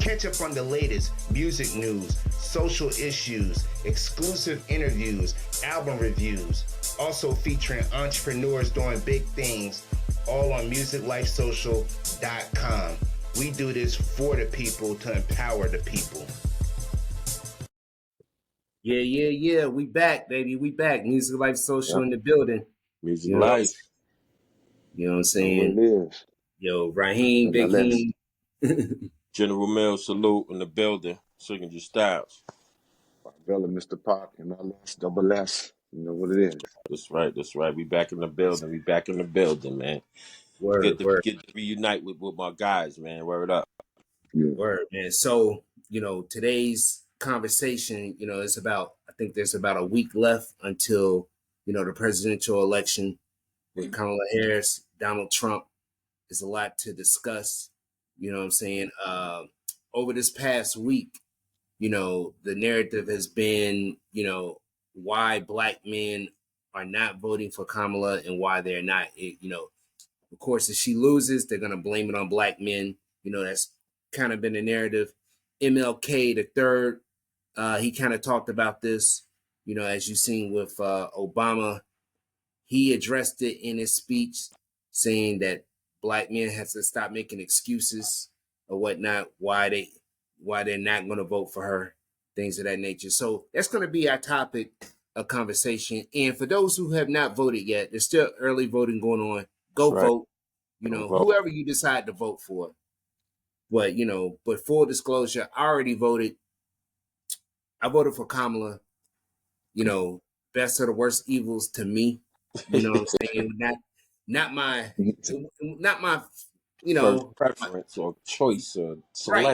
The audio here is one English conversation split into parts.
Catch up on the latest music news, social issues, exclusive interviews, album reviews, also featuring entrepreneurs doing big things, all on musiclifesocial.com. We do this for the people to empower the people. Yeah. We back, baby. We back. Music Life Social in the building. Music You know, Life. You know what I'm Know saying? what it is. Yo, Raheem, Now Big let's Heem. General Mills salute in the building. Signature Styles. Bella, Mr. Pop, and MLS, double S. You know what it is. That's right. That's right. We back in the building. We back in the building, man. Word. Get to reunite with my guys, man. Word up. Yeah. Word, man. So, today's conversation, it's about, I think there's about a week left until, the presidential election with Kamala Harris, Donald Trump. There's a lot to discuss. You know what I'm saying? Over this past week, the narrative has been, why black men are not voting for Kamala and why they're not. Of course, if she loses, they're going to blame it on black men. That's kind of been the narrative. MLK the third, he kind of talked about this, as you've seen with Obama. He addressed it in his speech, saying that black men have to stop making excuses or whatnot, why they're not going to vote for her, things of that nature. So that's going to be our topic of conversation. And for those who have not voted yet, there's still early voting going on. Go That's right. vote. Go vote. Whoever you decide to vote for. But full disclosure, I already voted. I voted for Kamala. Best of the worst evils to me. You know what I'm saying? Not my, First preference or choice or right,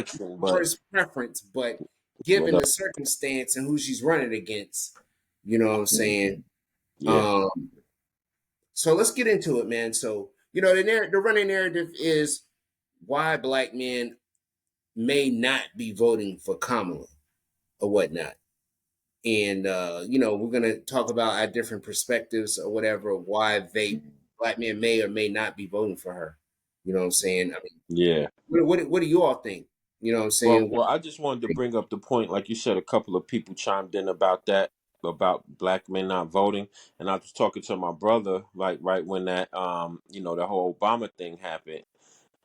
selection, but first preference, but given what the circumstance and who she's running against, you know what I'm saying? yeah. So let's get into it, man. So, the running narrative is why black men may not be voting for Kamala or whatnot. And, we're going to talk about our different perspectives or whatever, why black men may or may not be voting for her. You know what I'm saying? I mean, Yeah. what do you all think? You know what I'm saying? Well, I just wanted to bring up the point, like you said, a couple of people chimed in about that, about black men not voting, and I was talking to my brother, like right when that, the whole Obama thing happened,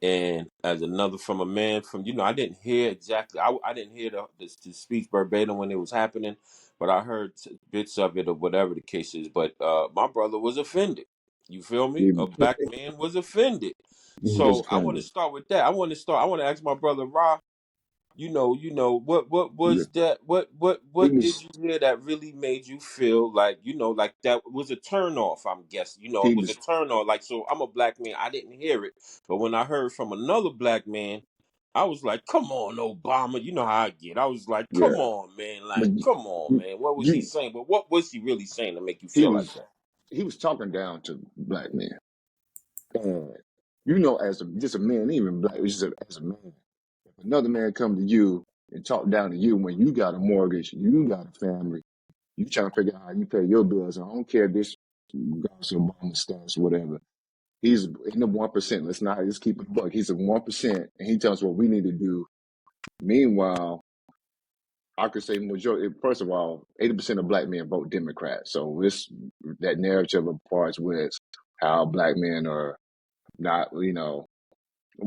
and as another from a man from, I didn't hear exactly, I didn't hear the speech verbatim when it was happening, but I heard bits of it or whatever the case is. But my brother was offended. You feel me? A black man was offended. So I want to start with that. I want to ask my brother Ra. What Yeah. was that? What He did was, you hear that really made you feel like, like that was a turn off? I'm guessing, he it was a was, turn off. Like, so I'm a black man, I didn't hear it, but when I heard from another black man, I was like, come on, Obama. You know how I get. I was like, yeah. come on, man. But Like, come on, man. What was he you, saying? But what was he really saying to make you he feel like was, that? he was talking down to black men. And, as just a man, even black, as a man, if another man come to you and talk down to you when you got a mortgage, you got a family, you trying to figure out how you pay your bills. I don't care if this regardless of Obama status, whatever. He's in the 1%. Let's keep it a buck. He's a 1%, and he tells us what we need to do. Meanwhile, I could say majority. First of all, 80% of black men vote Democrat. So that narrative of parts with how black men are not. When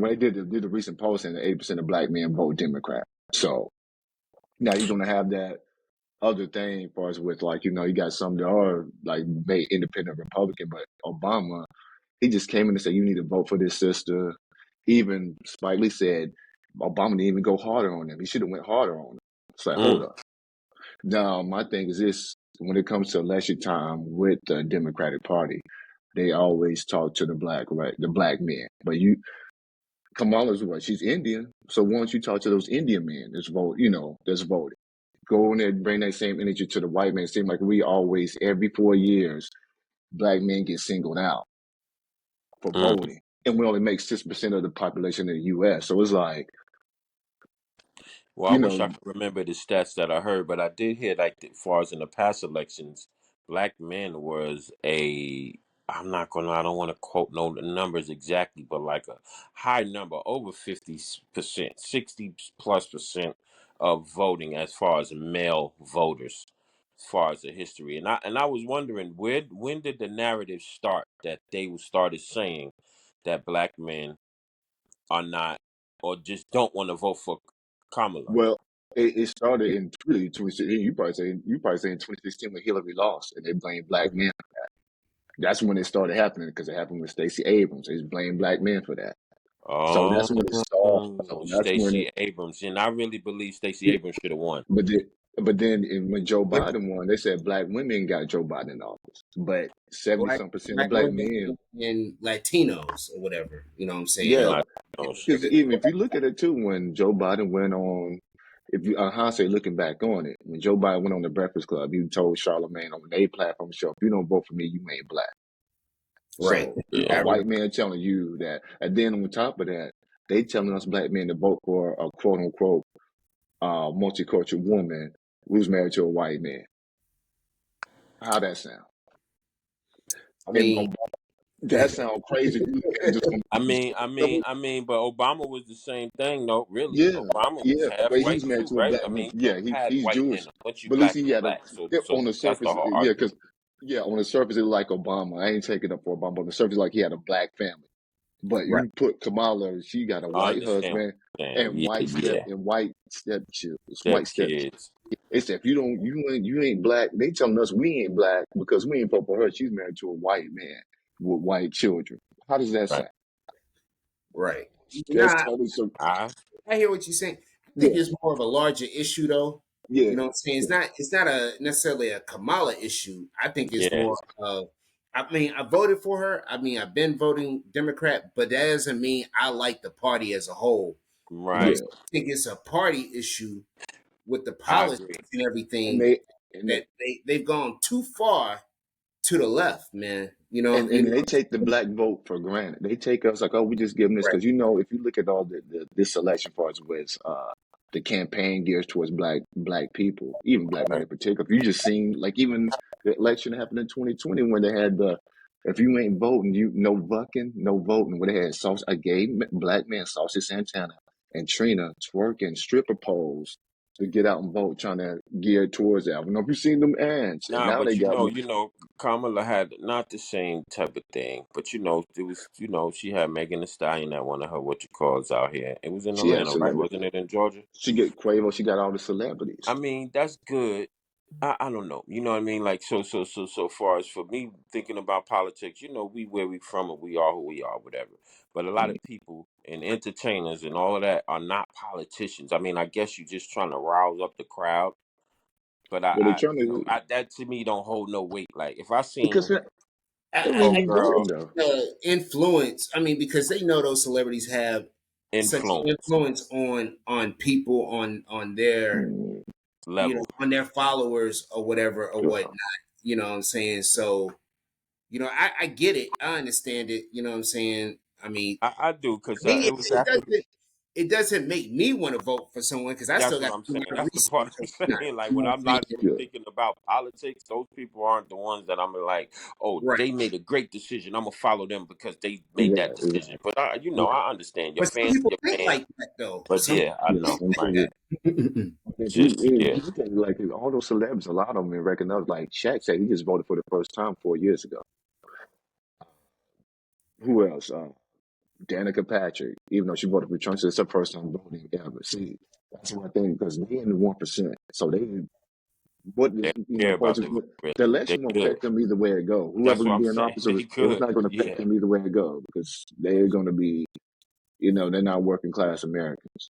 they did the recent polling, 80% of black men vote Democrat. So now you're gonna have that other thing as far as with you got some that are like very independent Republican, but Obama, he just came in and said you need to vote for this sister. Even Spike Lee said Obama didn't even go harder on him. He should have went harder on him. It's like, hold up. Now my thing is this: when it comes to election time with the Democratic Party, they always talk to the black men. But Kamala's what? She's Indian. So why don't you talk to those Indian men that's voting? Go in there and bring that same energy to the white man. It seems like we always, every 4 years, black men get singled out for voting. And we only make 6% of the population in the US. So it's like, Well, I wish I could remember the stats that I heard, but I did hear, like, as far as in the past elections, black men was a I'm not gonna. I don't want to quote no the numbers exactly, but like a high number, over 50%, 60+% of voting as far as male voters, as far as the history. And I was wondering when did the narrative start that they started saying that black men are not or just don't want to vote for Kamala. Well, it started in really 2016. You probably say in 2016 when Hillary lost, and they blamed black men. That's when it started happening because it happened with Stacey Abrams. They blamed black men for that. So that's when it started. So that's when it. Stacey Abrams, and I really believe Stacey Abrams should have won. But then, when Joe Women, Biden won, they said black women got Joe Biden in office, but 70 black some percent of black black women men, and Latinos or whatever. You know what I'm saying? yeah. Like, Because even if you look at it too, when Joe Biden went on, if you hindsight looking back on it, when Joe Biden went on the Breakfast Club, he told Charlamagne on their platform show, if you don't vote for me, you ain't black. Right. So yeah, a I white remember. man telling you that, and then on top of that, they telling us black men to vote for a quote unquote multicultural woman who's married to a white man. How that sound? I And mean, that sound crazy if you look at it just from I the mean, I mean, level. I mean, but Obama was the same thing, though. Really, Yeah, Obama was yeah, half but white he's married too, to a right? black I woman. mean, Yeah, had he's white in Jewish, him. Once you but at least black, he you had a black. So, on so the that's the surface, whole yeah, argument, because on the surface it like Obama. I ain't taking up for Obama. On the surface, like he had a black family, but right. you put Kamala, she got a I white understand what husband you're saying. and Yeah, white stepchild, step kids, It's if you ain't black. They telling us we ain't black because we ain't vote for her. She's married to a white man with white children. How does that right? sound? Right. That's Nah, totally so. I I hear what you're saying. I think Yeah, it's more of a larger issue though. yeah, You know what I'm saying? yeah. It's not a necessarily a Kamala issue. I think it's yeah, more of I mean, I voted for her. I mean, I've been voting Democrat, but that doesn't mean I like the party as a whole. You know what I'm right. Yeah, saying? I think it's a party issue with the I politics agree. and and everything they and they, that they've gone too far to the left, man. You and they know, take the black vote for granted. They take us like, oh, we just give them this right, because if you look at all this election for us with the campaign gears towards black people, even black men Right. in particular. If you just seen like even the election that happened in 2020 when they had the if you ain't voting, you no bucking, no voting. Where they had a gay black man, Saucy Santana, and Trina twerking stripper poles to get out and vote, trying to gear towards that. I don't know if you seen them ads, and Nah, now they but got Kamala had not the same type of thing. But it was, she had Megan Thee Stallion at one of her what you calls out here. It was in she had Atlanta, right? celebrity. Wasn't it in Georgia? She get Quavo. She got all the celebrities. I mean, that's good. I don't know. You know what I mean? Like so far as for me thinking about politics, we where we from and we are who we are, whatever. But a lot Mm. of people and entertainers and all of that are not politicians. I mean, I guess you're just trying to rouse up the crowd. But But they're trying to that to me don't hold no weight. Like if I because seen they wasn't oh I even do girl voting though. influence. I mean, because they know those celebrities have such influence influence on people on their Mm. level, on their followers or whatever or Yeah. whatnot. You know what I'm saying? So I get it. I understand it. You know what I'm saying? I mean, I do because me it was it after. doesn't make me want to vote for someone because I That's still what got I'm to do saying. my That's the research part or I'm whatnot. saying. Like You when know what I'm I'm not saying? really Yeah. thinking about politics, those people aren't the ones that I'm like, oh, Right, they made a great decision. I'm gonna follow them because they made that Right. decision. But right. I understand your But some fans, people your think fans. like that though. But Some yeah, I people Yeah. know, think Some right? like people. that. If Yeah, you look at it, like all those celebs, a lot of them been recognized. Like Shaq said, he just voted for the first time 4 years ago. Who else? Danica Patrick, even though she voted for Trump, it's her first time voting ever. See, that's one thing because they in the 1%. So they what they is don't care about politics? the vote, The really. They election won't good. affect them either way it go. That's Whoever what I'm be in saying. office, They it's good. not going to affect Yeah, them either way it go because they're going to be, they're not working class Americans.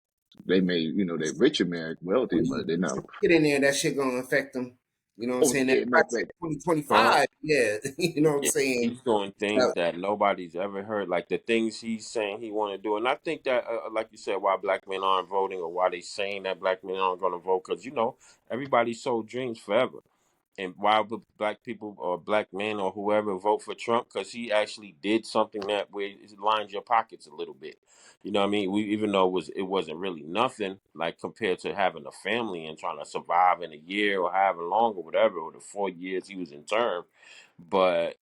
They may, they're rich American, wealthy, When but they're not. you get in there, that shit gonna affect them. You know what I'm Oh saying? That yeah, no project effect. 2025, Trump. yeah. You know what I'm Yeah, saying? he's doing things Uh, that nobody's ever heard, like the things he's saying he want to do. And I think that, like you said, why black men aren't voting or why they saying that black men aren't going to vote, because everybody sold dreams forever. And why would black people or black men or whoever vote for Trump? Because he actually did something that where it lines your pockets a little bit. You know what I mean? We even though it wasn't really nothing like compared to having a family and trying to survive in a year or however long or whatever or the 4 years he was in term, but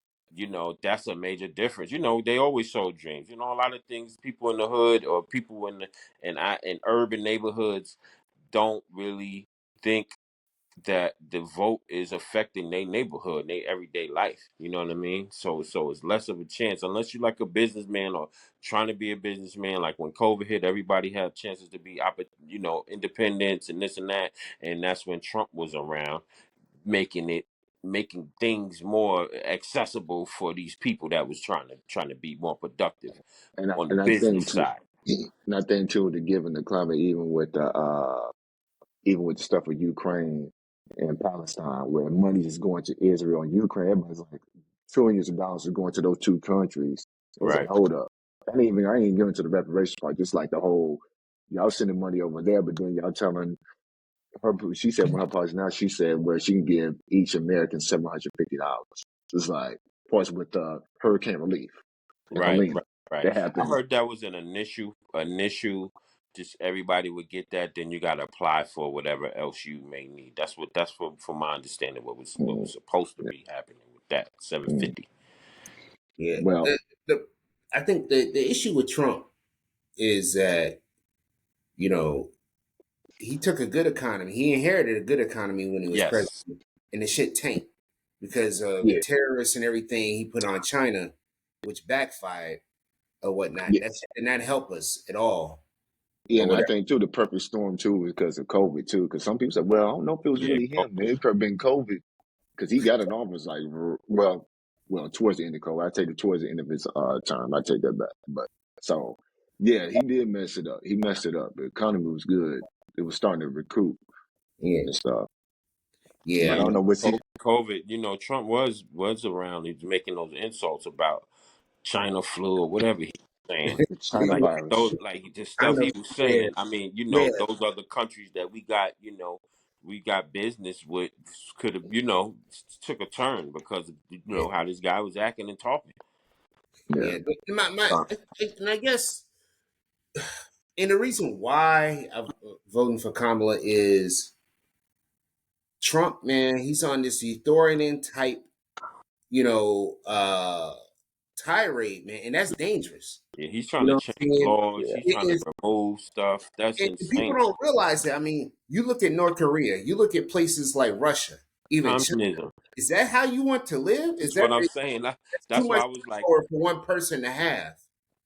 that's a major difference. They always sold dreams. A lot of things people in the hood or people in urban neighborhoods don't really think that the vote is affecting their neighborhood, their everyday life. You know what I mean? So it's less of a chance unless you're like a businessman or trying to be a businessman. Like when COVID hit, everybody had chances to be, independence and this and that, and that's when Trump was around, making things more accessible for these people that was trying to be more productive And on the and I think business too, side. and I think too, to given the climate, even with the stuff with Ukraine and Palestine, where money is going to Israel and Ukraine, everybody's like trillions of dollars are going to those two countries. It's like, Right, hold up. I ain't getting to the reparations part, just like the whole y'all sending money over there, but then y'all telling her, she said when her party's now, she said where she can give each American $750. It's like, of course, with hurricane relief and right, Helena, right, right. that I happened. heard that was an initial. Just everybody would get that. Then you got to apply for whatever else you may need. That's from my understanding what was Mm, supposed to yeah, be happening with that seven mm. fifty. Yeah. Well, The I think the issue with Trump is that, you know, he took a good economy. He inherited a good economy when he was Yes, president, and the shit tanked because of the yeah, terrorists and everything he put on China, which backfired or whatnot. yeah, That shit did not help us at all yeah, or and I whatever. think too the perfect storm too is because of COVID too. Because some people say, well, I don't know if it was yeah, really him. It could have been COVID because he got in office like well towards the end of COVID. I take it towards the end of his term. I take that back. But so yeah, he did mess it up. He messed it up. The economy was good. It was starting to recruit Yeah, and stuff. But I yeah, yeah. don't know what's he. COVID, Trump was around. He was making those insults about China flu or whatever he was saying. The China Like virus. those, like the I stuff know. he was Yeah, saying. I mean, yeah, those other countries that we got business with could have, took a turn because of, yeah, how this guy was acting and talking. Yeah. yeah. But my Uh, and I guess, and the reason why I'm voting for Kamala is Trump, man. He's on this authorian type, you know, tirade, man, and that's dangerous. yeah, he's trying You to know what change I'm saying? laws. Yeah. He's It trying to is, remove stuff. That's and people insane. don't realize that. I mean, you look at North Korea, you look at places like Russia, even China. Communism. Is that how you want to live? Is That's what that I'm is saying. too That's why much I was like, power for one person to have?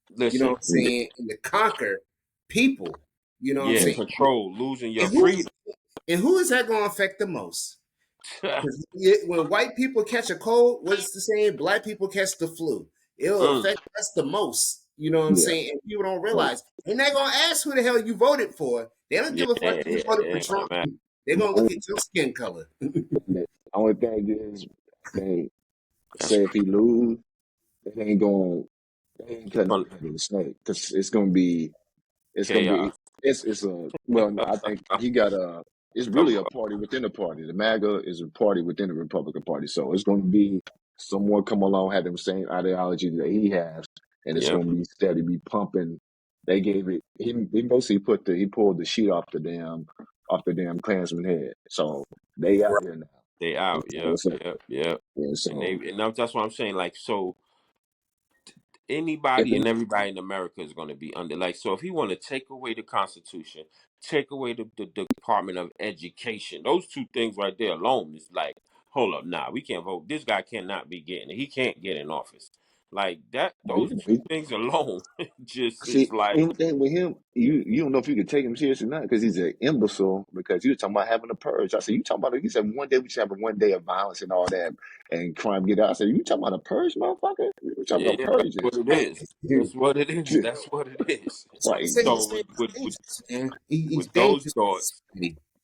You know listen, what I'm saying? And to conquer people. You know what I'm yeah, saying? control, losing your And who freedom. is that going to affect the most? Because when white people catch a cold, what's the saying? Black people catch the flu. It'll Mm, affect us the most. You know what I'm Yeah. saying? And people don't Well, realize. They're not going to ask who the hell you voted for. They don't yeah, give a fuck yeah, if you yeah, voted for it Trump. don't matter. They're the going to look only, at your skin color. the only thing is, they That's say if he lose, they ain't going. They ain't cutting off fun the head of the snake because it's gonna be chaos. it's a well no, I think he got a it's really a party within the party. The MAGA is a party within the Republican Party, so it's going to be someone come along have the same ideology that he has, and it's Yep, going to be steady be pumping. They gave it. He basically he pulled the sheet off the damn Klansman head. So they out here now, they and out. so Yep, it's a, yep, yep. and And so that's what I'm saying. Like, so if anybody it, and everybody in America is going to be under. Like, so if he want to take away the Constitution, take away the Department of Education, those two things right there alone is like, hold up, nah, we can't vote. This guy cannot be getting it. He can't get in office. Like that, those two he, things alone just is see, like, anything with him, you don't know if you can take him serious or not because he's an imbecile. Because you were talking about having a purge. I said, you talking about? He said one day we should have a one day of violence and all that and crime get out. I said, you talking about a purge, motherfucker? You talking yeah, about that's purging? what it Right. is. That's what it is. That's what it is. That's what I'm Like, saying. So This man is with dangerous, man. He's with those dangerous. thoughts,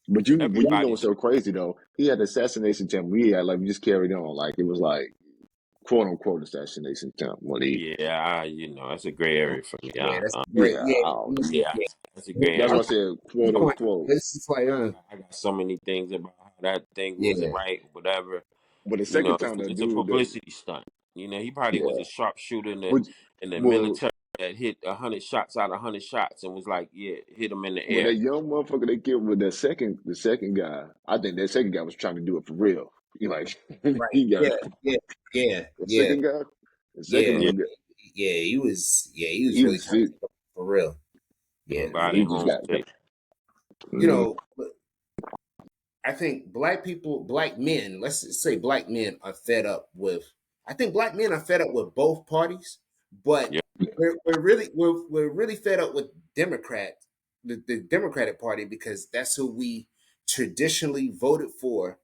but you know everybody. what's so crazy though? He had the assassination attempt. We had like we just carried on like it was like quote unquote assassination attempt. When he, Yeah, that's a gray area for me. Yeah, that's great. yeah, Yeah, I don't know. Yeah, yeah. that's a Good gray That's area. why I point. said Good quote point. unquote. This is like, I got so many things about how that thing wasn't yeah, right, whatever. But the second It's, time that it's a dude that publicity stunt. He probably was yeah, a sharpshooter which in the well military that hit 100 shots out of 100 shots and was like, yeah, hit him in the Well, that air. young motherfucker they killed with the second guy, I think that second guy was trying to do it for real. You like Right. he got Yeah. Yeah. Yeah. the Yeah. second guy. The second Yeah. Yeah, one got Yeah. He was. Yeah. He was he really was trying to sick. take over for real. Yeah. by He their just own got state. You mm, know, I think black people, black men, let's just say black men are fed up with. I think black men are fed up with both parties, but Yeah, we're really fed up with Democrats, the Democratic Party, because that's who we traditionally voted for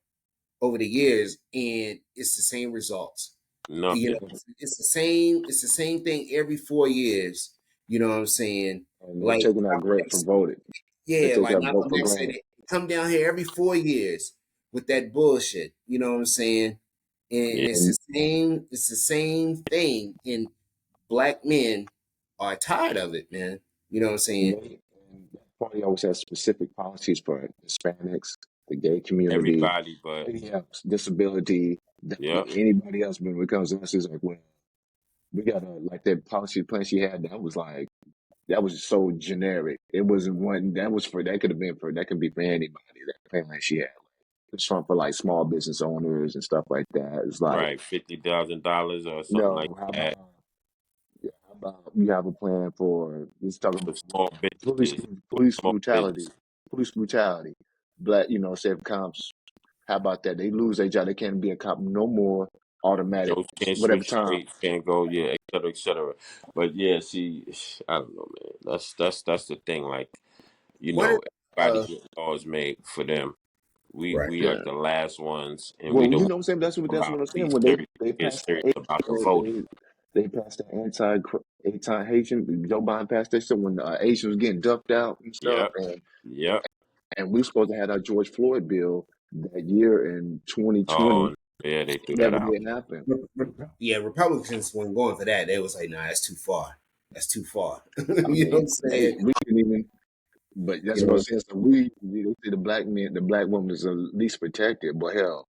over the years, and it's the same results. You know, nothing. it's the same. It's the same thing every 4 years. You know what I'm saying? and they're Like taking our grant for voting. They yeah, take like our vote Malcolm for X said, granted. it come down here every 4 years with that bullshit. You know what I'm saying? And Yeah, it's the And same. It's the same thing. And black men are tired of it, man. You know what I'm saying? and that party always has specific policies for Hispanics, the gay community, everybody, but anybody else, disability, yeah, anybody else. When it comes to us, it's like, well, we got a like that policy plan she had. That was like that was so generic. It wasn't one that was for that could have been for that could be for anybody. That plan that she had. It's for like small business owners and stuff like that. It's like, right, $50,000 or something like no, how about that yeah, how about you have a plan for let's talk for about small police businesses, police small brutality, business. police brutality. Black, say if cops, how about that? They lose their job. They can't be a cop no more. Automatic, Those can't whatever switch time. trades, can't go, yeah, et cetera, et cetera. But yeah, see, I don't know, man. That's the thing. Like, What is everybody getting laws made for them. We right? we Yeah. like the last ones, and we Well, the you ones know what I'm saying. come That's what out I'm to be saying. When serious, they get passed serious the about the voting. they passed the anti Haitian. Joe Biden passed that shit when Asians was getting ducked out and stuff, Yep, yep. and we supposed to have our George Floyd bill that year in 2020. Oh, yeah, they threw that Never out. did happen. Yeah, Republicans weren't going for that. They was like, nah, that's too far. That's too far. I You know what I'm mean, hey, saying? we didn't even. But that's You what I'm know, saying. So they say the black man, the black woman is the least protected. But hell,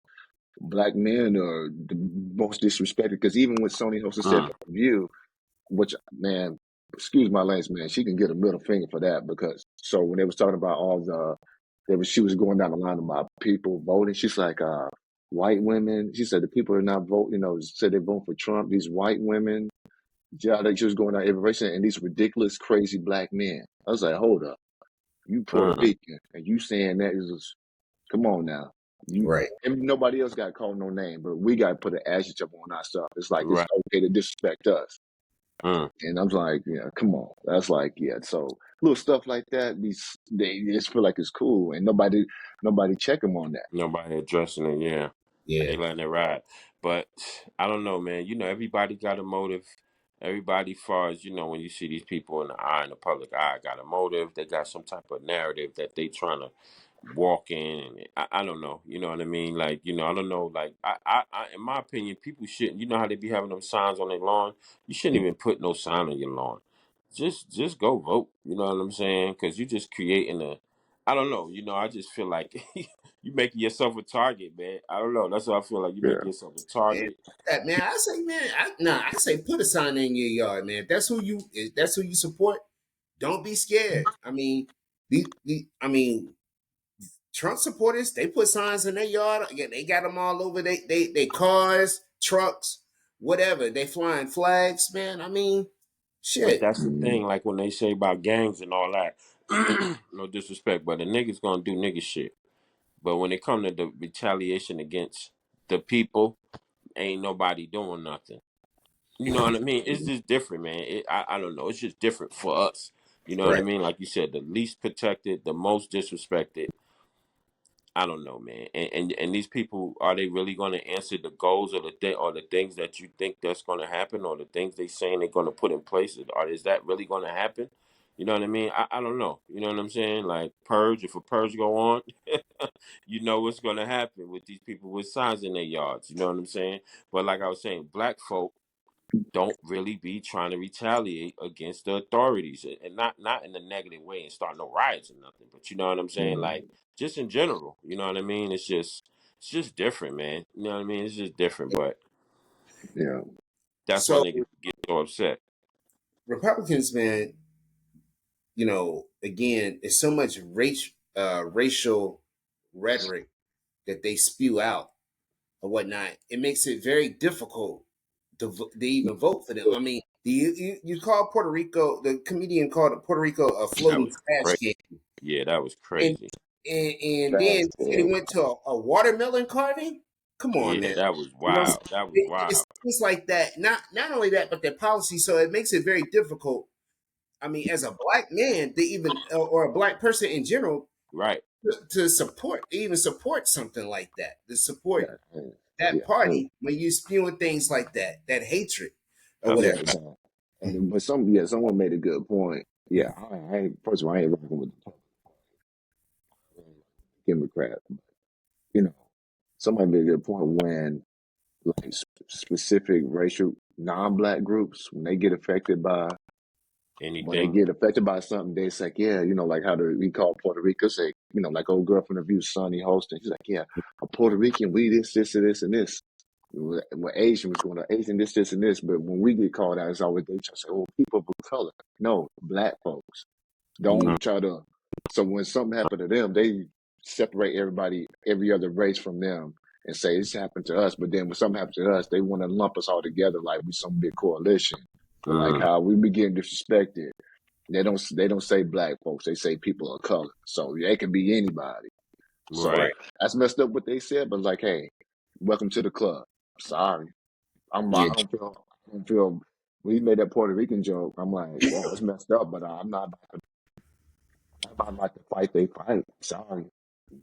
black men are the most disrespected. Because even when Sony Hostin said Mm, that review, which man, excuse my language, man, she can get a middle finger for that. Because so when they was talking about she was going down the line about people voting. She's like, white women. She said the people are not voting. Said they vote for Trump. These white women. Yeah, she was going down every race and these ridiculous, crazy black men. I was like, hold up. You Puerto mm. Rican, and you saying that is just, come on now. You right? and nobody else got called no name, but we got to put an adjective on our stuff. It's like it's Right. okay to disrespect us, Mm. and I'm like, yeah, come on. That's like, yeah. So little stuff like that, they just feel like it's cool, and nobody check them on that. Nobody addressing it. Yeah. Yeah, They letting it ride. But I don't know, man. Everybody got a motive. Everybody, far as when you see these people in the eye, in the public eye, got a motive. They got some type of narrative that they trying to walk in. And I don't know. You know what I mean? Like, I don't know. Like, in my opinion, people shouldn't. You know how they be having them signs on their lawn? You shouldn't even put no sign on your lawn. Just go vote. You know what I'm saying? Because you just creating I don't know. I just feel like you making yourself a target, man. I don't know. That's what I feel like. You making Yeah, yourself a man. target. That man, I say, man, I say put a sign in your yard, man. If that's who you support. Don't be scared. I mean, I mean, Trump supporters, they put signs in their yard. Again, they got them all over they cars, trucks, whatever. They flying flags, man. I mean, But shit. that's the thing. Like when they say about gangs and all that. No disrespect, but the niggas gonna do nigga shit. But when it come to the retaliation against the people, ain't nobody doing nothing. You know what I mean? It's just different, man. I don't know. It's just different for us. You know what I Right. mean? Like you said, the least protected, the most disrespected. I don't know, man. And these people, are they really going to answer the goals or the things that you think that's going to happen, or the things they saying they're going to put in place? Or is that really going to happen? You know what I mean? I don't know. You know what I'm saying? Like purge, if a purge go on, you know what's going to happen with these people with signs in their yards. You know what I'm saying? But like I was saying, black folk don't really be trying to retaliate against the authorities, and not in a negative way and start no riots or nothing. But you know what I'm saying? mm, Like just in general, you know what I mean? It's just different, man. You know what I mean? It's just different, but yeah, that's why So niggas get so upset. Republicans, man, again, it's so much racial rhetoric that they spew out. or whatnot, it makes it very difficult to even vote for them. I mean, you call Puerto Rico, the comedian called Puerto Rico a That floating was trash crazy. can. Yeah, that was And crazy. and Trash then can. it went to a watermelon carving. Come on Yeah, now. that was You know, wild. That was it's wild. things like that. Not only that, but their policy. So it makes it very difficult. I mean, as a black man, to even or a black person in general, Right. to support, even support something like that, to support Yeah, that yeah, party when you spewing things like that, that hatred or That's yeah. whatever. a fact. No. But someone made a good point. Yeah, I ain't, first of all, I ain't rocking with the Democrat. You know, somebody made a good point when like specific racial non-black groups when they get affected by Anything. something, they say, yeah, like how we call Puerto Rico, say, like old girl from the View, Sonny Holston. She's like, yeah, a Puerto Rican, we this, and this, and this. When Asian was going to Asian, this, and this. But when we get called out, it's always they try to say, oh, people of color. No, black folks. Mhm. Don't try to. So when something happened to them, they separate everybody, every other race from them and say this happened to us. But then when something happens to us, they want to lump us all together like we some big coalition. But like Mm, how we be getting disrespected, they don't say black folks. They say people of color. So it can be anybody. So right. Right. that's messed up what they said. But like, hey, welcome to the club. Sorry, Yeah. I don't feel. When he made that Puerto Rican joke, I'm like, yeah, it's messed up. But I'm not about to fight. They fight. Sorry,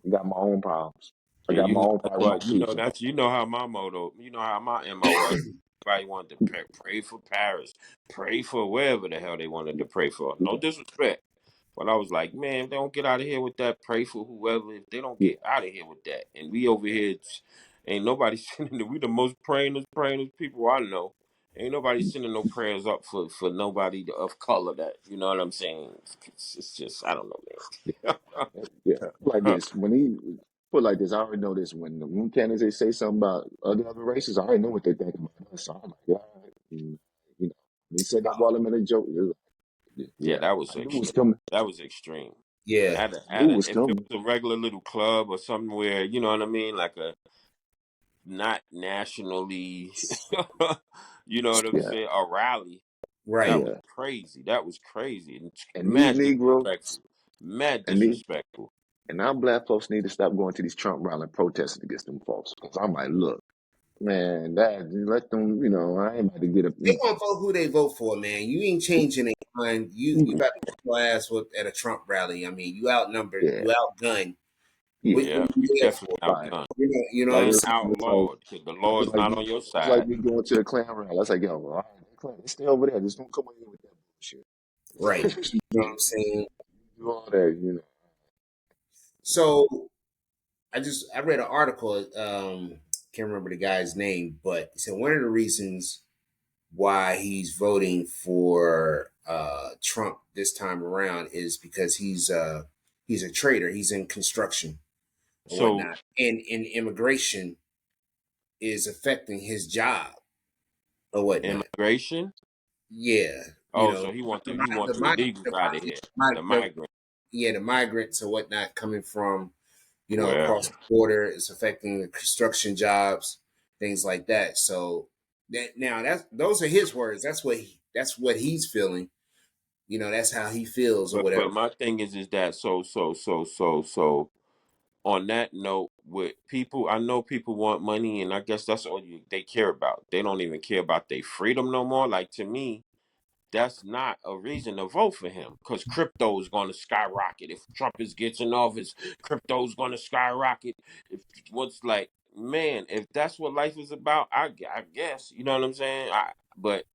I got my own problems. I And got you my know own fight with my what? people. You know how my motto, you know how my MO was. Everybody wanted to pray for Paris, pray for wherever the hell they wanted to pray for. No disrespect. But I was like, man, if they don't get out of here with that, pray for whoever. If they don't Yeah, get out of here with that, and we over here, ain't nobody sending. We the most prayingest people I know. Ain't nobody sending no prayers up for nobody of color. That you know what I'm saying? It's just I don't know, yeah. Like man. this, when he put like this, I already know this. When the room candidates they say something about other races, I already know what they think about us. So I'm like, all right. When he said that Watermelon joke, it was like, Yeah, yeah, that was I knew it was extreme. coming. That was extreme. Yeah. I knew it was If it coming. was a regular little club or somewhere, you know what I mean, like a not nationally, you know what I'm Yeah, saying, a rally. That Right. was yeah. crazy. That was crazy and And these mad Negroes disrespectful. Mad and these disrespectful. and our black folks need to stop going to these Trump rallies protesting against them folks. Because I'm like, look, man, let them. I ain't about to get a. They gonna vote who they vote for, man. You ain't changing their mind. You about to put your ass with at a Trump rally. I mean, you outnumbered, Yeah, you outgunned. yeah. What Yeah, you you there for? definitely Like, outgunned You know what I'm and saying? outlawed because the law is like not me, on your it's like side. me going to the Klan rally. I was like, yo, all right, Klan, stay over there. Just don't come in here with that Right. bullshit. You know what I'm saying? Do all that. So I read an article. Can't remember the guy's name, but he said one of the reasons why he's voting for Trump this time around is because he's a trader. He's in construction or So whatnot, and immigration is affecting his job or whatnot. immigration. Yeah, you Oh, know so the, he want the, the illegals out of here, the the migrant. yeah the migrants or whatnot coming from Well, across the border is affecting the construction jobs, things like that. So now those are his words. That's what he's feeling. That's how he feels or but whatever. my thing is that so on that note, with people, I know people want money, and I guess that's all they care about. They don't even care about their freedom no more. Like to me, that's not a reason to vote for him because crypto is going to skyrocket. If Trump is gets in office, crypto is going to skyrocket. If what's like, man, if that's what life is about, I guess you know what I'm saying. But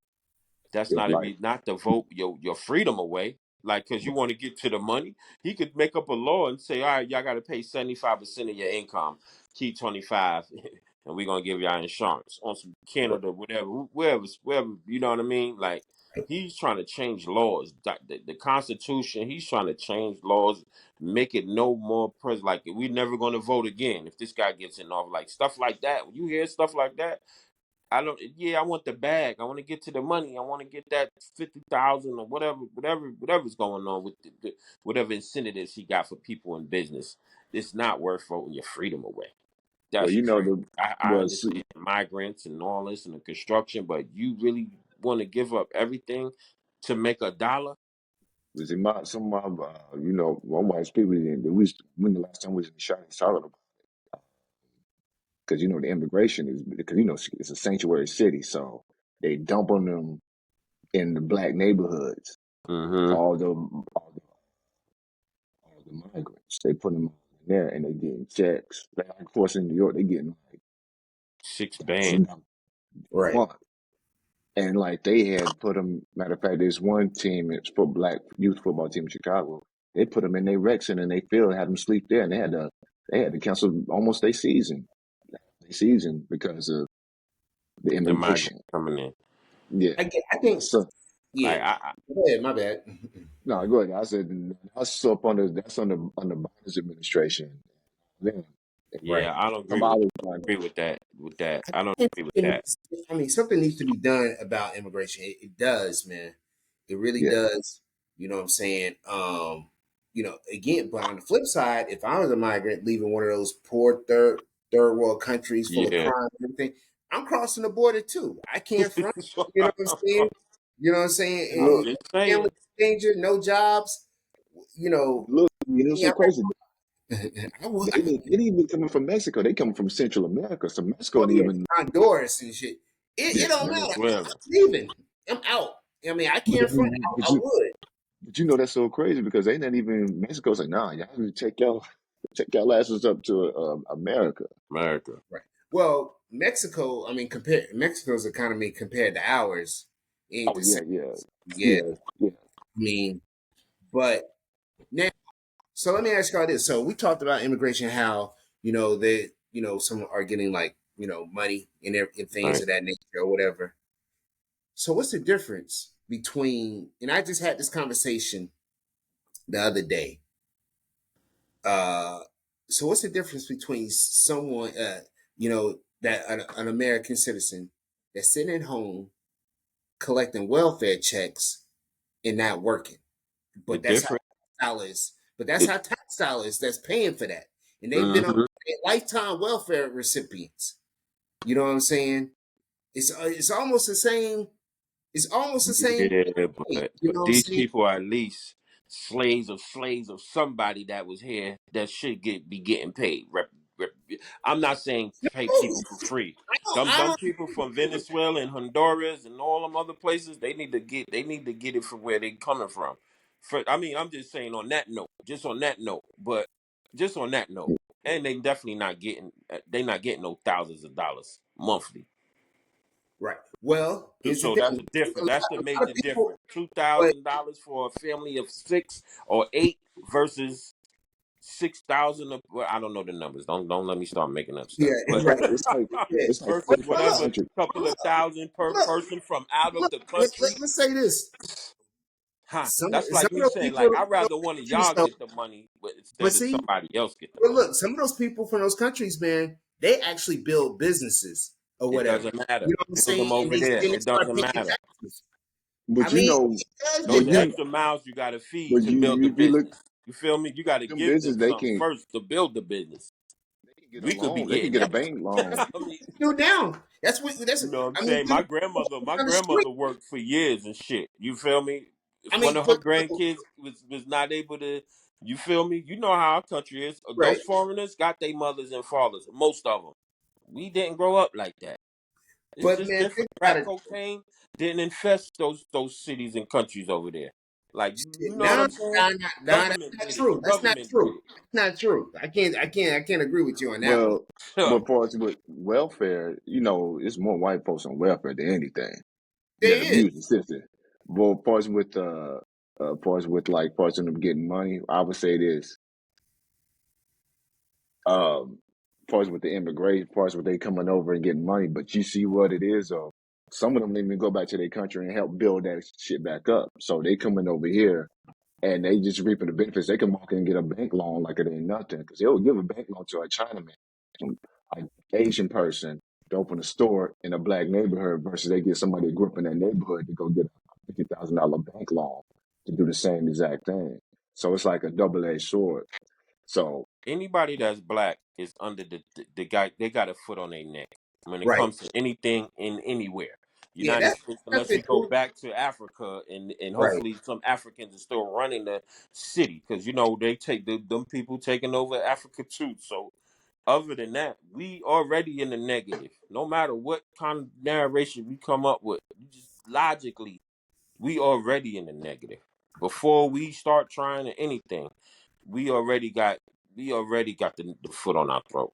that's If not a like, not to vote your freedom away. Like, cause you want to get to the money, he could make up a law and say, all right, y'all got to pay 75% of your income, keep 25, and we're gonna give y'all insurance on some Canada, whatever, wherever. You know what I mean? Like, he's trying to change laws, the Constitution. He's trying to change laws, make it no more like we never gonna vote again if this guy gets in office, like stuff like that. When you hear stuff like that. I don't. Yeah, I want the bag. I want to get to the money. I want to get that 50,000 or whatever's going on with whatever incentives he got for people in business. It's not worth voting your freedom away. Well, That's you know crazy. the I well, see, understand migrants and all this and the construction, but you really want to give up everything to make a dollar? was in my some of my you know one white people in we used when the last time we was in Charlotte because you know the immigration is because you know it's a sanctuary city, so they dump on them in the black neighborhoods. Mm-hmm. All the migrants, they put them in there and they getting checks. Like of course in New York, they getting like Six band. $1,000 a Right. month. And like they had put them. Matter of fact, there's one team, it's for black youth football team in Chicago. They put them in their rec center and they field had them sleep there, and they had to cancel almost their season because of the The migrants immigration. coming in. Yeah. I think, So yeah. Like Go ahead, my bad. no, go ahead. I said that's under Biden's administration. Then Right. yeah, I don't agree with Kamala was like, agree with that. With that, I I don't think agree with something that. needs- I mean, something needs to be done about immigration. It does, man. It really yeah, does. You know what I'm saying? Again, but on the flip side, if I was a migrant leaving one of those poor third world countries full of Yeah. crime and everything, I'm crossing the border too. I can't front. You know what I'm saying? You know what I'm I'm saying? look, just Family saying. danger, no jobs. You know, look, you know, yeah, so crazy. I would. They didn't even coming from Mexico. They come from Central America. So Mexico Oh didn't yeah, even Honduras and shit. yeah. It don't matter. I'm Venezuela. leaving. I'm out. I mean, I But, can't front. but I you would. but you know that's so crazy because they not even Mexico's like nah. Y'all need to take y'all asses up to America. America. Right. Well, Mexico. I mean, compare Mexico's economy compared to ours ain't Oh the yeah, same. yeah, Yeah. yeah, yeah. I mean, but now. So let me ask you all this. So we talked about immigration, how some are getting like money and things Right. of that nature or whatever. So what's the difference between? And I just had this conversation the other day. Uh, so what's the difference between someone, that an American citizen that's sitting at home collecting welfare checks and not working, The but that's how different. style is. But that's It, how tax style is. That's paying for that, and they've been on mm-hmm. lifetime welfare recipients. You know what I'm saying? It's almost the same. It's almost the same Yeah, thing. but You know what I'm these saying? people are at least slaves of somebody that was here that should be getting paid. Rep, I'm not saying pay No, people for free. I don't. Them I them don't. people from Venezuela and Honduras and all them other places, they need to get it from where they coming from. I mean, I'm just saying on that note, just on that note, but just on that note, and they definitely not getting they not getting no thousands of dollars monthly. Right. Well, here's the So that's thing. a difference. That's the A lot major of people, difference. Two but thousand dollars for a family of 6 or 8 versus 6,000. Well, I don't know the numbers. Don't let me start making up yeah, stuff. But right. Yeah. It's like But, versus but look, whatever 4,500. couple of thousand per look, person from out of look. the country. Let's say this. Huh? Some That's some like of me those saying people like from I'd rather those one of countries, y'all though. get the money, but But instead of see, somebody else get the but money. look, some of those people from those countries, man, they actually build businesses or It whatever. doesn't matter. You know what I'm Build them saying? And over there. they It start doesn't paying matter. taxes. I But you mean, know, Those but that's you extra miles you got to feed but to you build the you look business. You feel me? You got to them give business them something first to build the business. they can get a We could be loan. They can getting get a that. bank that's loan. I mean, what we do now. That's. you know what I'm I mean, saying? look My down the street. grandmother worked for years and shit. You feel me? If I one mean, of her grandkids was not able to, you feel me? You know how our country is. Those right. foreigners got their mothers and fathers. Most of them. We didn't grow up like that. It's But just man, different. think about Crack it. cocaine didn't infest those cities and countries over there. Like you know what Nah, I'm saying? nah, nah, nah, that's Government not did it. The true. That's not government did true. That's not true. I can't agree with you on that one. Well, it. but far as with welfare, you know, it's more white folks on welfare than anything that There is. abuse the system. But far as with like parts of them getting money, I would say this. Far as with the immigration, far as with they coming over and getting money, but you see what it is, though. Some of them didn't even go back to their country and help build that shit back up. So they coming over here and they just reaping the benefits. They can walk in and get a bank loan like it ain't nothing because they'll give a bank loan to a Chinaman, an Asian person to open a store in a black neighborhood versus they get somebody that grew up in that neighborhood to go get a $50,000 bank loan to do the same exact thing. So it's like a double-edged sword. So anybody that's black is under the guy. They got a foot on their neck when it Right. comes to anything in anywhere. Yeah, United States, that's unless we been go cool. back to Africa and Right. hopefully some Africans are still running the city because you know they take them people taking over Africa too. So other than that, we already in the negative. No matter what kind of narration we come up with, just logically, we already in the negative. Before we start trying to anything, we already got the foot on our throat.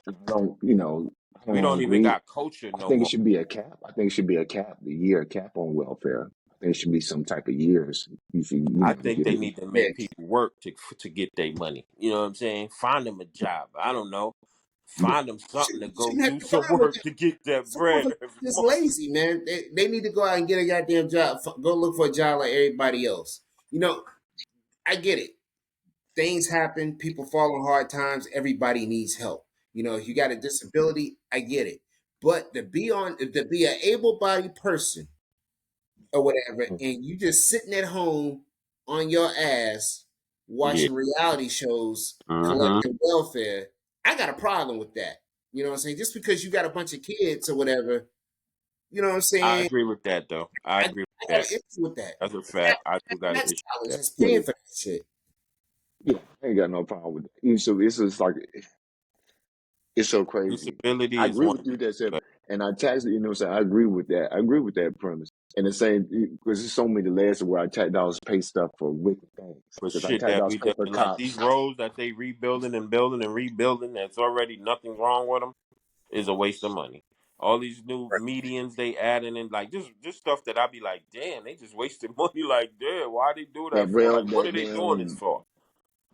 I don't, you know, I We don't don't even agree. got culture I no think it more. should be a cap. I think it should be a cap, the year cap on welfare. I think it should be some type of years. You should, you I know, think get they it. need to Yeah. make people work to get their money. You know what I'm saying? Find them a job. I don't know. You Find them something to go shouldn't have do to some find with work that. to get that Some bread motherfuckers every just month. lazy, man. They need to go out and get a goddamn job. Go look for a job like everybody else. You know, I get it. Things happen. People fall on hard times. Everybody needs help. You know, if you got a disability, I get it. But to be an able-bodied person or whatever, and you just sitting at home on your ass Yeah. watching reality shows, Mm-hmm. collecting welfare, I got a problem with that. You know what I'm saying? Just because you got a bunch of kids or whatever, you know what I'm I saying? agree with that though. I agree I with got an that. issue with that. That's a fact. I do got an That's issue dollars with that. that's Yeah, paying for that shit. yeah, I ain't got no problem with it. So it's just like it's so crazy. I Disability is agree one with you thing, that said, but and I tax it. You know, what I'm saying I agree with that. I agree with that premise. And the same because there's so many layers where our tax dollars pay stuff for wicked things. for Because our shit tax that dollars we pay done, for like these cops. roads that they rebuilding and building and rebuilding, that's already nothing wrong with them, is a waste of money. All these new Right. medians they adding in, like just stuff that I be like, damn, they just wasted money. Like, damn, why they do That that for? rail, Like, what are that they doing this damn. for?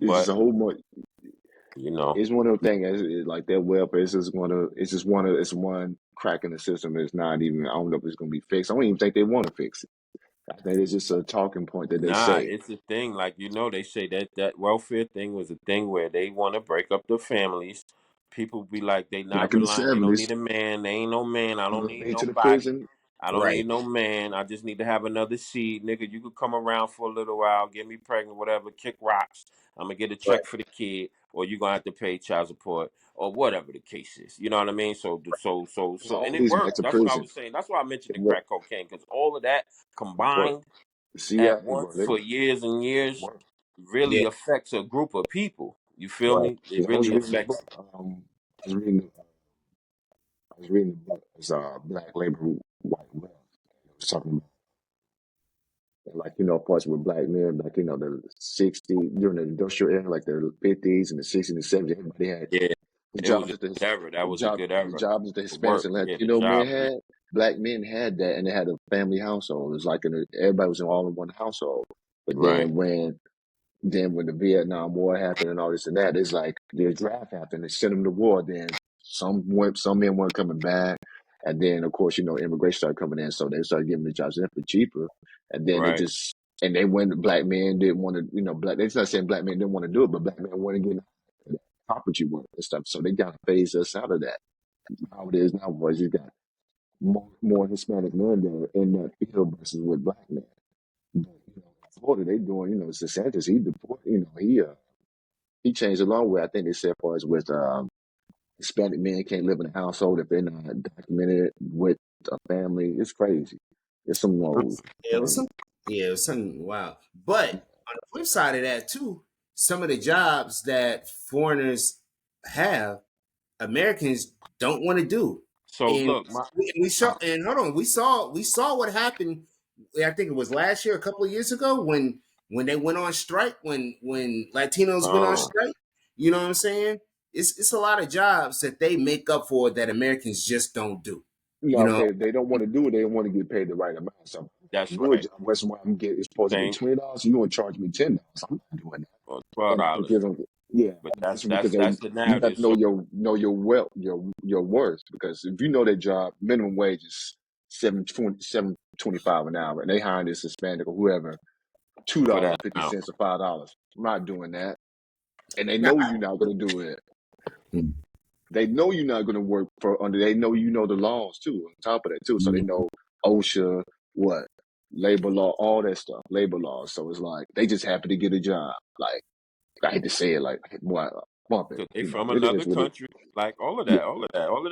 It's just But a whole more. you know, It's one of the things like that welfare. It's just one of. It's just one of. It's one crack in the system. It's not even. I don't know if it's gonna be fixed. I don't even think they want to fix it. I think it's just a talking point that they nah, say. it's a thing. Like they say that welfare thing was a thing where they want to break up the families. People be like, they not Back in the relying. They don't '70s, need a man. They ain't no man. I don't little need me to the nobody. prison. I don't Right. need no man. I just need to have another seed, nigga. You could come around for a little while, get me pregnant, whatever. Kick rocks. I'm gonna get a Right. check for the kid, or you gonna have to pay child support, or whatever the case is. You know what I mean? It And all it leads back worked. to That's what I prison. was saying. That's why I mentioned It the work. crack cocaine, because all of that It work. combined See, at it once work. for years and It years work. Yeah. really affects a group of people. You feel Right. me? It Yeah, I was really reading the affects. book. I was reading. I was reading the book. It's Black Labor, White Wealth. It was talking about like of course with black men, like the 60 during the industrial era, like the 50s and the 60s and 70s, everybody had Yeah, the it was jobs a that the good era. That was a good the era. jobs that the The Hispanics work, and yeah, the Latino men job, yeah. had. Black men had that, and they had a family household. It's like everybody was in all in one household. But Right, then when the Vietnam War happened and all this and that, it's like the draft happened. They sent them to war. Then some men weren't coming back, and then of course immigration started coming in, so they started giving the jobs in for cheaper. And then right. they went. Black men didn't want to, black. They're not saying black men didn't want to do it, but black men wanted to get property work and stuff. So they kind of phased us out of that. How it is now, boys, you got more Hispanic men that are in that field versus with black men. But, Florida, they doing, DeSantis, he deported, he changed a long way. I think they said far as with Hispanic men can't live in a household if they're not documented with a family. It's crazy. It's some laws. Yeah, it was some. Yeah, it was something wow. But on the flip side of that too, some of the jobs that foreigners have, Americans don't want to do. So And look, we saw. And hold on, we saw what happened. I think it was last year, a couple of years ago, when they went on strike, when Latinos went on uh, strike. You know what I'm saying? It's a lot of jobs that they make up for that Americans just don't do. You know, Okay, if they don't want to do it, they don't want to get paid the right amount. So that's do a right. job. That's why I'm getting. It's supposed to be Same $20. You want to charge me $10? I'm not doing that. or And I think $12. yeah, But that's because that's the you got narrative. to know So your wealth, your worth. Because if you know that job, minimum wage is 7.25 an hour, and they hiring this Hispanic or whoever two for dollars that and fifty now, cents or $5. I'm not doing that, and they nah. know you're not going to do it. They know you're not going to work for under. They know the laws too. On top of that too, so they know OSHA, what labor law, all that stuff, labor laws. So it's like they just happy to get a job, like. I hate to say it like, boy, bump it. 'Cause they You know, from it another is what it. country. Like Yeah, all of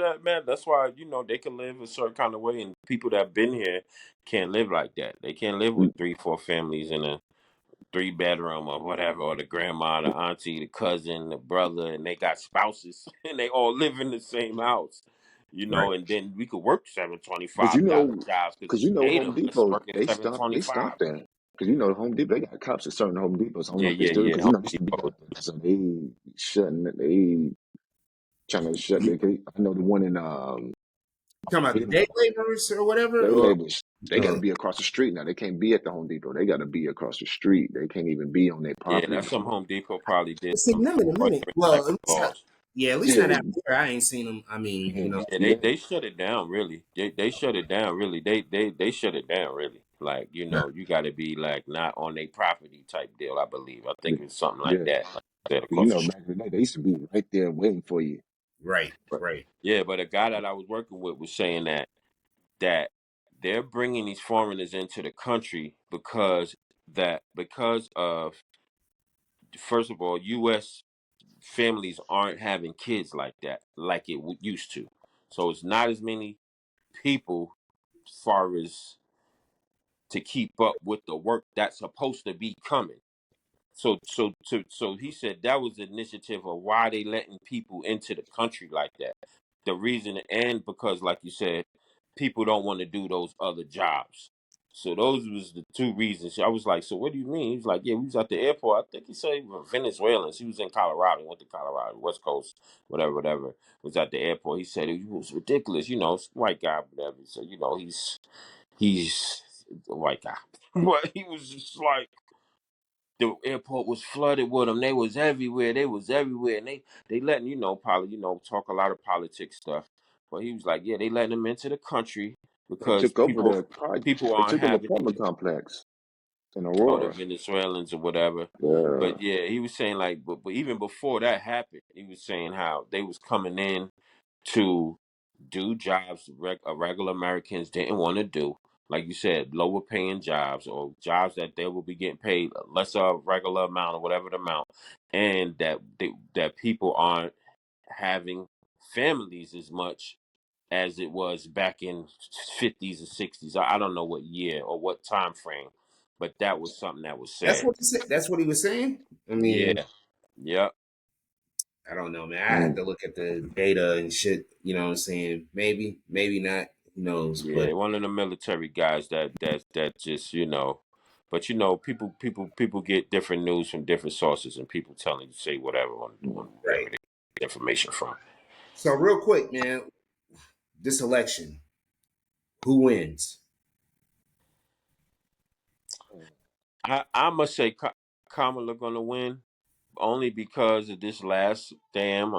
that, man. That's why they can live a certain kind of way, and people that been here can't live like that. They can't live with 3, 4 families in a 3 bedroom or whatever, or the grandma, the auntie, the cousin, the brother, and they got spouses, and they all live in the same house. Right. And then we could work because $725 jobs because it's Home native. Let's Depot work at they seven stop twenty they five. stop that because Home Depot they got cops at certain Home Depots. I don't know Yeah, if they yeah, still yeah. because Home they used to be Depot. out there, so they trying to shut their. I know the one in You talking about the day laborers or whatever? they Or labels. They got to be across the street now. They can't be at the Home Depot. They got to be across the street. They can't even be on their Yeah, property that's no some more. Home Depot probably did see some them in a minute. different Well, type at of least laws. yeah, at least Yeah, not out there. I ain't seen them. I mean, yeah, Yeah, yeah. they shut it down really. They shut it down really. They shut it down really. Like, you gotta be like not on their property type deal, I believe. I Yeah, think it's something like yeah. that. Like I said, 'Cause across the street. back in the day, they used to be right there waiting for you. right, But right. yeah, but a guy that I was working with was saying that they're bringing these foreigners into the country because of, first of all, U.S. families aren't having kids like that like it used to. So it's not as many people as far as to keep up with the work that's supposed to be coming. So he said that was the initiative of why they letting people into the country like that. The reason, and because, like you said, people don't want to do those other jobs. So those was the two reasons. I was like, so what do you mean? He was like, yeah, we was at the airport. I think he said he was Venezuelans. He was in Colorado. He went to Colorado, West Coast, whatever, whatever. Was at the airport. He said it was ridiculous. White guy, whatever. So he's a white guy, but he was just like the airport was flooded with them. They was everywhere. They was everywhere, and they letting probably talk a lot of politics stuff. But he was like, yeah, they letting them into the country They because took over people they aren't took an having apartment complex in the Aurora. Venezuelans or whatever. Yeah, But yeah, he was saying like, but even before that happened, he was saying how they was coming in to do jobs regular Americans didn't want to do. Like you said, lower paying jobs or jobs that they will be getting paid a lesser regular amount or whatever the amount, and that people aren't having families as much as it was back in 50s or 60s. I don't know what year or what time frame, but that was something that was That's said. what he said. That's what he was saying. I mean, Yeah, yeah, I don't know, man. I had mm. to look at the data and shit. You know what I'm saying? Maybe, maybe not. Who knows? yeah. But One of the military guys that just but people get different news from different sources, and people telling you say whatever on wherever right. they get information from. So real quick, man, this election, who wins? I must say Kamala gonna win only because of this last damn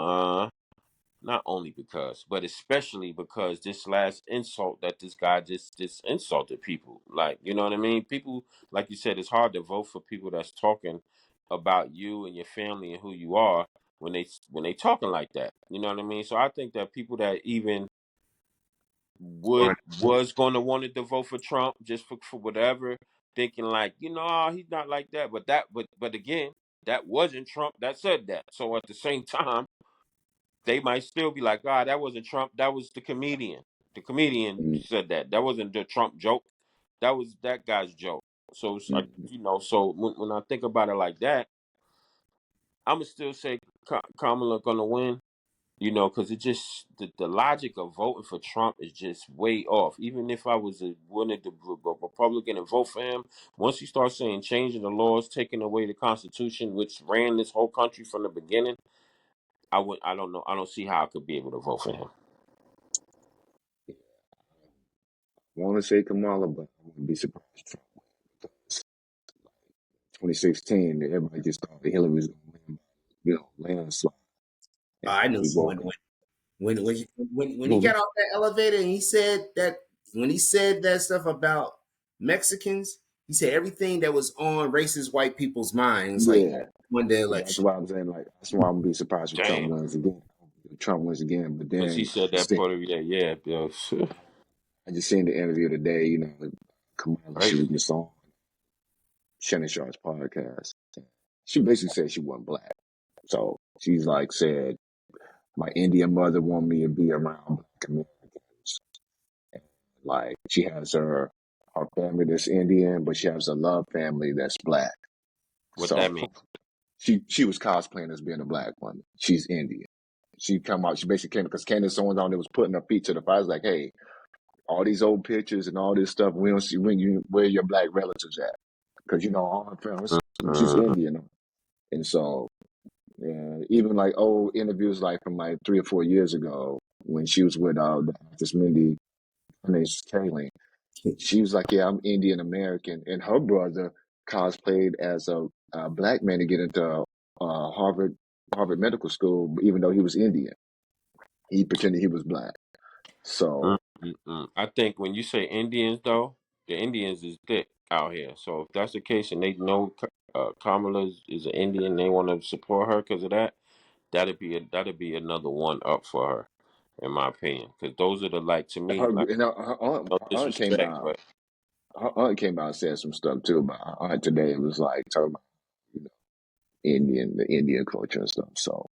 not only because, but especially because this last insult that this guy just insulted people. Like, you know what I mean? People, like you said, it's hard to vote for people that's talking about you and your family and who you are when they talking like that. You know what I mean? So I think that people that even was going to wanted to vote for Trump just for whatever, thinking like, "Oh, he's not like that." But again, that wasn't Trump that said that. So at the same time, they might still be like, "God, that wasn't Trump. That was the comedian. The comedian Mm, said that. That wasn't the Trump joke. That was that guy's joke." So it's like, mm. so when I think about it like that, I'm gonna still say Kamala gonna win. Because it just the logic of voting for Trump is just way off. Even if I was wanted to a Republican and vote for him, once you start saying changing the laws, taking away the Constitution, which ran this whole country from the beginning, I don't know. I don't see how I could be able to vote for him. I want to say Kamala, but I wouldn't be surprised if Trump wins because 2016, everybody just thought that Hillary was going to win, landslide, and I knew we he woke wouldn't up. win. When he Boom. got off that elevator and he said that when he said that stuff about Mexicans, he said everything that was on racist white people's minds, like Yeah, won the so that's election. why I'm saying like that's why I'm gonna be surprised if Trump Damn, wins again. If Trump wins again, but because he then said that part of yeah, yeah, I just seen the interview today. Kamala, she right. was just on Shannon Sharp's podcast. she basically said she wasn't black. So she's like said, my Indian mother wanted me to be around black Americans. And like she has her family that's Indian, but she has a love family that's black. What that So mean? she was cosplaying as being a black woman. She's Indian. She come out. She basically came because Candace Owens on there was putting her feet to the fire. Like, hey, all these old pictures and all this stuff. We don't see where your black relatives at because all her family. She's Mm-hmm. Indian, and so even like old interviews like from like 3 or 4 years ago when she was with the actress Mindy, her name's Kaling. She was like, "Yeah, I'm Indian American," and her brother cosplayed as a black man to get into Harvard Medical School, even though he was Indian. He pretended he was black. So Mm-mm. I think when you say Indians, though, the Indians is thick out here. So if that's the case, and they know Kamala is an Indian, they want to support her because of that. That'd be another one up for her, in my opinion. Because those are the like to me, her like and no her aunt came disrespect, out. but Her aunt came out and said some stuff too about her aunt today. It was like talking about you know, the Indian culture and stuff. So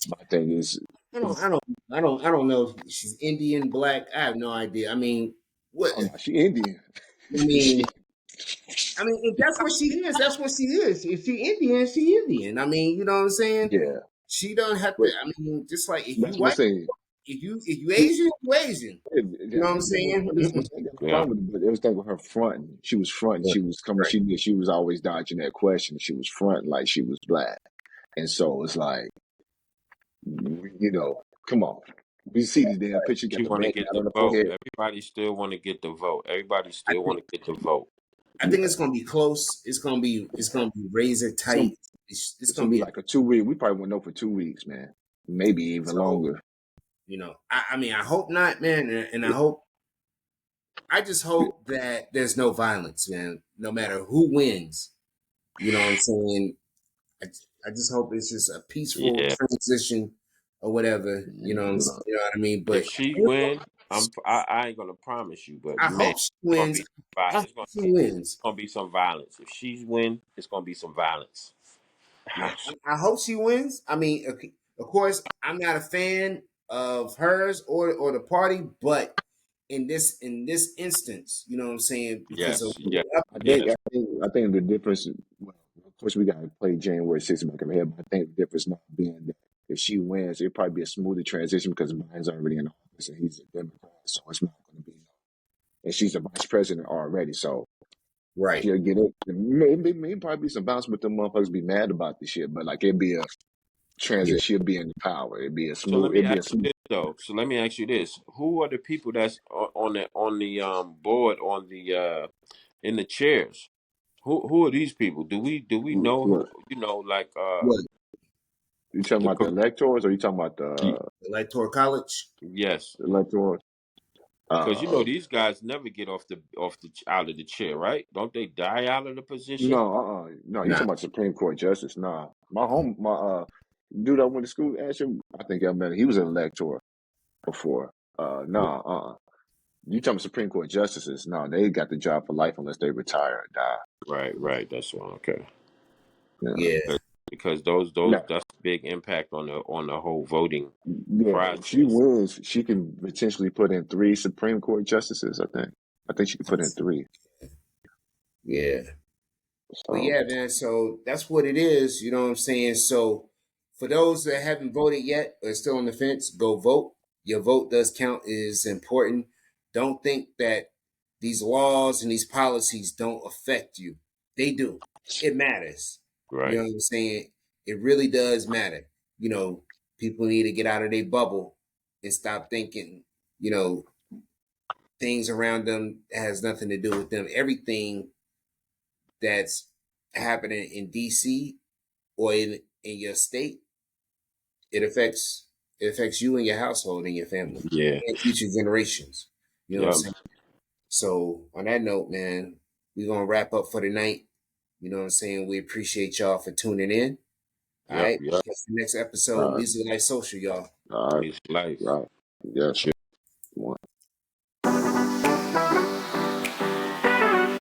my thing is, I don't know if she's Indian, black. I have no idea. I mean, what? oh no, she Indian. I she, mean, if that's what she is, that's what she is. If she Indian, she Indian. I mean, you know what I'm saying? yeah, She don't have to. but I mean, just like if you that's what I'm white, saying. if you Asian, you Asian. You Yeah, know what I I'm ain't got no, saying? listen, I ain't got no yeah, problem with it, but it was thing with her fronting. She was fronting. Yeah, She was coming. right. She was always dodging that question. She was fronting like she was black, and so it's like, come on. We see these damn pictures. Got she the want to band get out the on the vote. forehead. Everybody still want to get the vote. Everybody I still think want to get the vote. I think it's gonna be close. It's gonna be razor It's gonna, tight. It's it's gonna gonna be be like a 2 week. We probably won't know for 2 weeks, man. Maybe even so. longer. I mean, I hope not, man, and I just hope that there's no violence, man. No matter who wins, you know what I'm saying. I, I just hope it's just a peaceful Yeah. transition or whatever. You know what I'm saying. No. You know what I mean. If But she win, I ain't gonna promise you, but I man, hope she wins. I hope it's gonna she be wins. some violence. If she's win, it's gonna be some violence. Yeah, I hope she wins. I mean, of course, I'm not a fan of hers or the party, but in this instance, you know what I'm saying, because of Yes, yes, I think yes, I think I think the difference. Well, of course, we got to play January 6th back in my head, but I think the difference not being that if she wins, it'll probably be a smoother transition because Biden's already in office and he's a Democrat, so it's not going to be. And she's a vice president already, so right. she'll get it. Maybe probably be some bounce, but them motherfuckers be mad about the shit. But like it'd be a Yeah. transit, she'll be in power. So let me It'd be ask a you smooth. this though. So let me ask you this: who are the people that's on the board on the in the chairs? Who are these people? Do we know who? What Like What you talking the about the electors, or you talking about the electoral college? yes, electors? because Uh, these guys never get out of the chair, right? Don't they die out of the position? no. You Nah. talking about Supreme Court justice? Nah, my dude I went to school. Actually, I think I met him. He was an elector before. Nah, You talking Supreme Court justices? No, they got the job for life unless they retire or die. Right, right. That's one. Okay. Yeah. Yeah. Because those Now, that's a big impact on the whole voting yeah, if she process. wins, she can potentially put in 3 Supreme Court justices. I think she could put in three. Yeah. But So, yeah, man, so that's what it is, you know what I'm saying? So for those that haven't voted yet or still on the fence, go vote. Your vote does count, it is important. Don't think that these laws and these policies don't affect you. They do. It matters. You know Right. what I'm saying? It really does matter. You know, people need to get out of their bubble and stop thinking, you know, things around them has nothing to do with them. Everything that's happening in DC or in your state, it affects you and your household and your family Yeah. and future generations. You know what I'm Yeah. saying? So on that note, man, we're gonna wrap up for the night. You know what I'm saying? We appreciate y'all for tuning in. All Yep. right. Yep. Catch the next episode, all right, Music Life Social, y'all. all right, Peace, life. right. Yes. Sure. One.